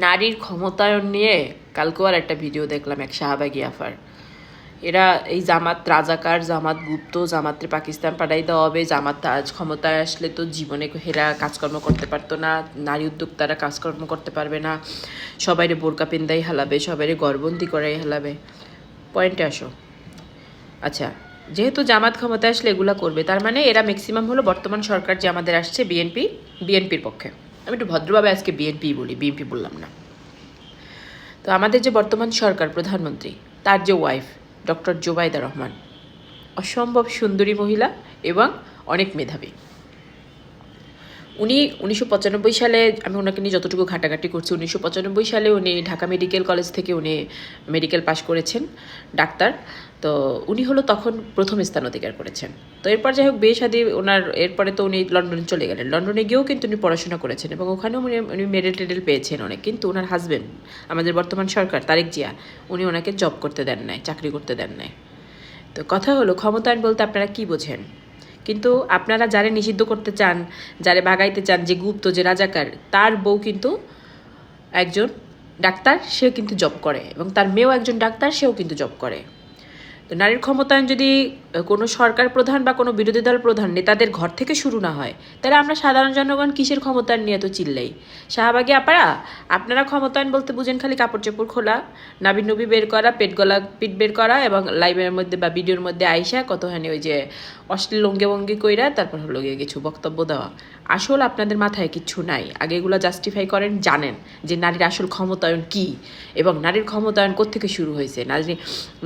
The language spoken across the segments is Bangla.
নারীর ক্ষমতায়ন নিয়ে কালকেও আর একটা ভিডিও দেখলাম এক শাহবাগী আফার। এরা এই জামাত রাজাকার, জামাত গুপ্ত, জামাতে পাকিস্তান পাঠাই দেওয়া হবে, জামাত আজ ক্ষমতায় আসলে তো জীবনে হেরা কাজকর্ম করতে পারতো না, নারী উদ্যোক্তারা কাজকর্ম করতে পারবে না, সবাইরে বোরকা পিন্দাই হেলাবে, সবাইরে গড়বন্দি করাই হেলাবে। পয়েন্টে আসো। আচ্ছা, যেহেতু জামাত ক্ষমতায় আসলে এগুলা করবে, তার মানে এরা ম্যাক্সিমাম হলো বর্তমান সরকার যে আমাদের আসছে বিএনপির পক্ষে। আমি একটু ভদ্রভাবে আজকে বিএনপি বলি, বিএনপি বললাম না। তো আমাদের যে বর্তমান সরকার প্রধানমন্ত্রী, তার যে ওয়াইফ ডক্টর জুবাইদা রহমান, অসম্ভব সুন্দরী মহিলা এবং অনেক মেধাবী। উনি 1995 সালে, আমি ওনাকে নিয়ে যতটুকু ঘাটাঘাটি করছি, 1995 সালে উনি ঢাকা মেডিকেল কলেজ থেকে উনি মেডিকেল পাশ করেছেন, ডাক্তার। তো উনি হলো তখন প্রথম স্থান অধিকার করেছেন। তো এরপর যাই হোক বিয়ে শাদী ওনার, এরপরে তো উনি লন্ডনে চলে গেলেন। লন্ডনে গিয়েও কিন্তু উনি পড়াশোনা করেছেন এবং ওখানেও উনি মেডেল টেডেল পেয়েছেন অনেক। কিন্তু ওনার হাজব্যান্ড, আমাদের বর্তমান সরকার তারেক জিয়া, উনি ওনাকে জব করতে দেন নাই, চাকরি করতে দেন নাই। তো কথা হলো ক্ষমতায়ন বলতে আপনারা কি বোঝেন? কিন্তু আপনারা যারে নিষিদ্ধ করতে চান, যারে ভাগাইতে চান, যে গুপ্ত, যে রাজাকার, তার বউ কিন্তু একজন ডাক্তার, সেও কিন্তু জব করে, এবং তার মেয়েও একজন ডাক্তার, সেও কিন্তু জব করে। তো নারীর ক্ষমতায়ন যদি কোনো সরকার প্রধান বা কোনো বিরোধী দল প্রধান নেতাদের ঘর থেকে শুরু না হয়, তাহলে আমরা সাধারণ জনগণ কিসের ক্ষমতায়ন নিয়ে তো চিল্লাই? শাহবাগী আপারা, আপনারা ক্ষমতায়ন বলতে বুঝেন খালি কাপড় চোপড় খোলা, নাবি নবি বের করা, পিঠ বের করা, এবং লাইভের মধ্যে বা ভিডিওর মধ্যে আইসা কতখানি ওই যে অশ্লীল লঙ্গে ভঙ্গি কইরা তারপর হলো গিয়ে কিছু বক্তব্য দেওয়া। আসল আপনাদের মাথায় কিচ্ছু নাই। আগে এগুলো জাস্টিফাই করেন, জানেন যে নারীর আসল ক্ষমতায়ন কি এবং নারীর ক্ষমতায়ন কোত্থেকে শুরু হয়েছে,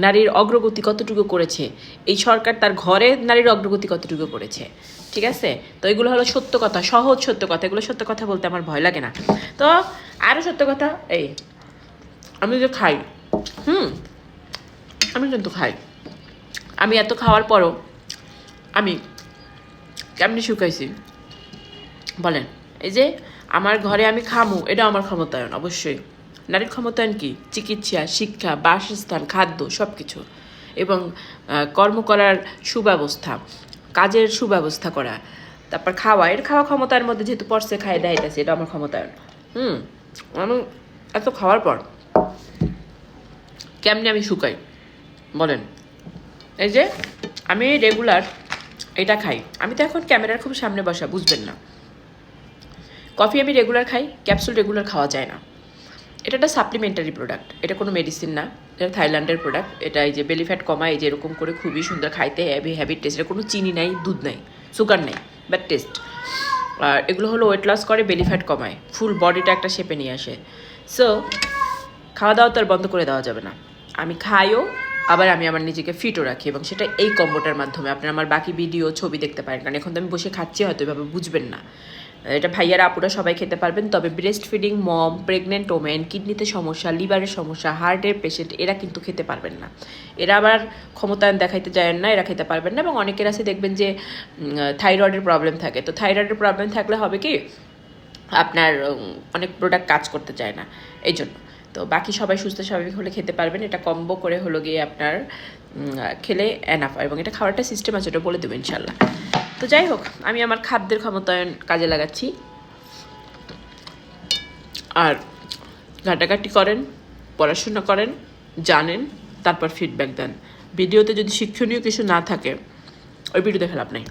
নারীর অগ্রগতি কতটুকু করেছে, এই সরকার তার ঘরে নারীর অগ্রগতি কতটুকু করেছে। ঠিক আছে? তো এগুলো হলো সত্য কথা, সহজ সত্য কথা। এগুলো সত্য কথা বলতে আমার ভয় লাগে না। তো আরও সত্য কথা, এই আমি যে খাই, আমি কিন্তু খাই, আমি এত খাওয়ার পরও আমি কেমনি শুকাইছি বলেন? এই যে আমার ঘরে আমি খামু, এটা আমার ক্ষমতায়ন। অবশ্যই নারীর ক্ষমতায়ন কি? চিকিৎসা, শিক্ষা, বাসস্থান, খাদ্য, সব কিছু, এবং কর্ম করার সুব্যবস্থা, কাজের সুব্যবস্থা করা, তারপর খাওয়া, এর খাওয়া ক্ষমতার মধ্যে যেহেতু পড়ছে, খাই দেখাইতেছে, এটা আমার ক্ষমতায়ন। আমি এত খাওয়ার পর কেমনি আমি শুকাই বলেন? এই যে আমি রেগুলার এটা খাই, আমি তো এখন ক্যামেরার খুব সামনে বসা, বুঝবেন না। কফি আমি রেগুলার খাই, ক্যাপসুল রেগুলার খাওয়া যায় না। এটা একটা সাপ্লিমেন্টারি প্রোডাক্ট, এটা কোনো মেডিসিন না, এটা থাইল্যান্ডের প্রোডাক্ট। এটা এই যে বেলি ফ্যাট কমায়, এই যে এরকম করে খুবই সুন্দর খাইতে, হ্যাভি টেস্ট। এটা কোনো চিনি নাই, দুধ নাই, সুগার নাই, বাট টেস্ট। আর এগুলো হলো ওয়েট লস করে, বেলি ফ্যাট কমায়, ফুল বডিটা একটা শেপে নিয়ে আসে। সো খাওয়া দাওয়া তো আর বন্ধ করে দেওয়া যাবে না। আমি খাইও, আবার আমি আমার নিজেকে ফিটও রাখি, এবং সেটা এই কম্বোটার মাধ্যমে। আপনারা আমার বাকি ভিডিও, ছবি দেখতে পারেন, কারণ এখন তো আমি বসে খাচ্ছি, হয়তো এভাবে বুঝবেন না। এটা ভাইয়ারা আপুরা সবাই খেতে পারবেন, তবে ব্রেস্ট ফিডিং মম, প্রেগনেন্ট ওমেন, কিডনিতে সমস্যা, লিভারের সমস্যা, হার্টের পেশেন্ট, এরা কিন্তু খেতে পারবেন না। এরা আবার ক্ষমতায়ন দেখাইতে যায়েন না, এরা খেতে পারবেন না। এবং অনেকের আছে দেখবেন যে থাইরয়েডের প্রবলেম থাকে। তো থাইরয়েডের প্রবলেম থাকলে হবে কি, আপনার অনেক প্রোডাক্ট কাজ করতে চায় না, এই জন্য। তো বাকি সবাই সুস্থ স্বাভাবিক হলে খেতে পারবেন। এটা কম্বো করে হলো গিয়ে আপনার খেলে এনাফ, এবং এটা খাওয়ার একটা সিস্টেম আছে, ওটা বলে দেবো ইনশাল্লাহ। তো যাই হোক, আমি আমার খাদ্যের ক্ষমতায়ন কাজে লাগাচ্ছি। আর ঘাটাঘাটি করেন, পড়াশোনা করেন, জানেন, তারপর ফিডব্যাক দেন। ভিডিওতে যদি শিক্ষণীয় কিছু না থাকে, ওই ভিডিও দেখে লাভ নাই।